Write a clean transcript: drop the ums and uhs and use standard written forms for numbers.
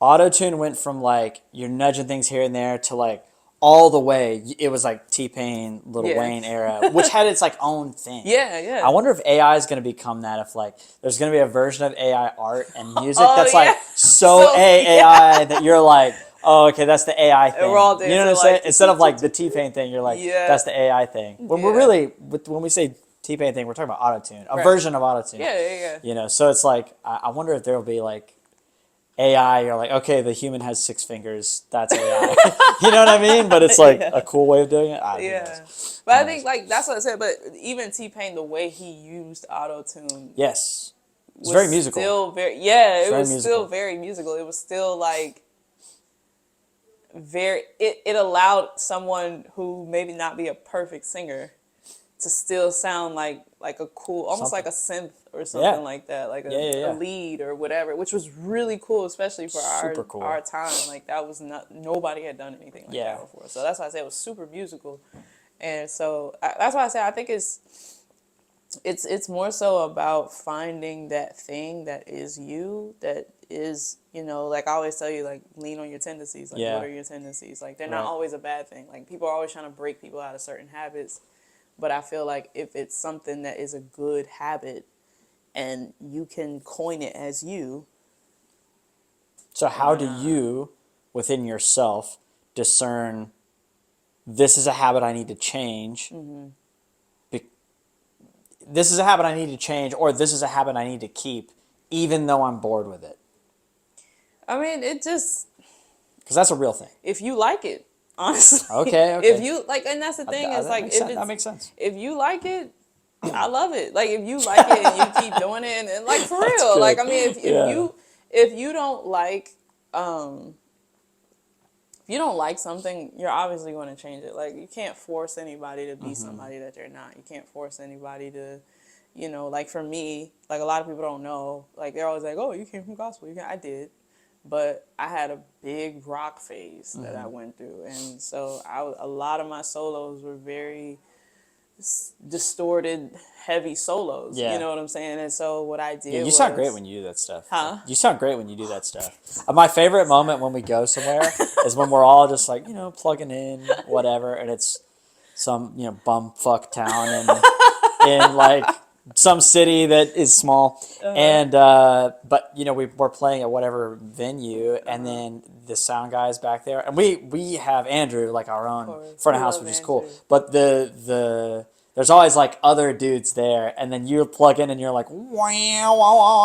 Auto-tune went from like you're nudging things here and there to like all the way. It was like T-Pain, Lil Yeah. Wayne era, which had its like own thing. Yeah, I yeah. wonder if AI is going to become that. If like there's going to be a version of AI art and music Oh that's like yeah. so So yeah. AI that you're like, oh, okay, that's the AI And we're thing. all You know what dancing I'm saying? like Instead of like the T-Pain thing, you're like, yeah. that's the AI thing. When we're Yeah. really, when we say T-Pain thing, we're talking about auto-tune, a Right. version of auto-tune. Yeah, yeah, yeah. You know, so it's like I wonder if there will be like AI, you're like, okay, the human has 6 fingers. That's AI. You know what I mean? But it's like Yeah. a cool way of doing it. Who Yeah. knows? But Who I think knows? like that's what I said, but even T-Pain, the way he used auto tune Yes. It's was very musical. still very yeah, It's it very was still musical. very musical. It was still like very it allowed someone who maybe not be a perfect singer to still sound like a cool, almost like Something. a synth or Yeah. something like that, like Yeah, yeah, a yeah. lead or whatever, which was really cool, especially for Super our cool. time. Like that was not nobody had done anything like Yeah. that before. So that's why I say it was super musical, and so that's why I say I think it's more so about finding that thing that is you, that is, like I always tell you, like lean on your tendencies. Like what Yeah. are your tendencies? Like they're not Right. always a bad thing. Like people are always trying to break people out of certain habits, but I feel like if it's something that is a good habit and you can coin it as you, So how why do not? you, within yourself, discern this is a habit I need to change? Be- This is a habit I need to change, or this is a habit I need to keep, even though I'm bored with it. I mean, it just, Because that's a real thing. if you like it, honestly, Okay, if okay. you like, and that's the thing is That like, makes sense. That makes sense. if you like it, I love it. Like if you like it and you keep doing it, and like for That's real, like good. I mean, Yeah. if you don't like um if you don't like something, you're obviously going to change it. Like you can't force anybody to be somebody that they're not. You can't force anybody to, like for me, like a lot of people don't know. Like they're always like, "Oh, you came from gospel." I did, but I had a big rock phase that I went through, and so a lot of my solos were very distorted, heavy solos. You Yeah. know what I'm saying? And so what I Yeah, did you sound great was, when you do that stuff. huh? You sound great when you do that stuff. My favorite moment when we go somewhere is when we're all just like, plugging in, whatever, and it's some, bumfuck town in like some city that is small. And but we're playing at whatever venue, and then the sound guy's back there, and we have Andrew, like our Of own course, front we of house, love which is cool. Andrew. But there's always like other dudes there, and then you plug in and you're like, wow, wow, wow.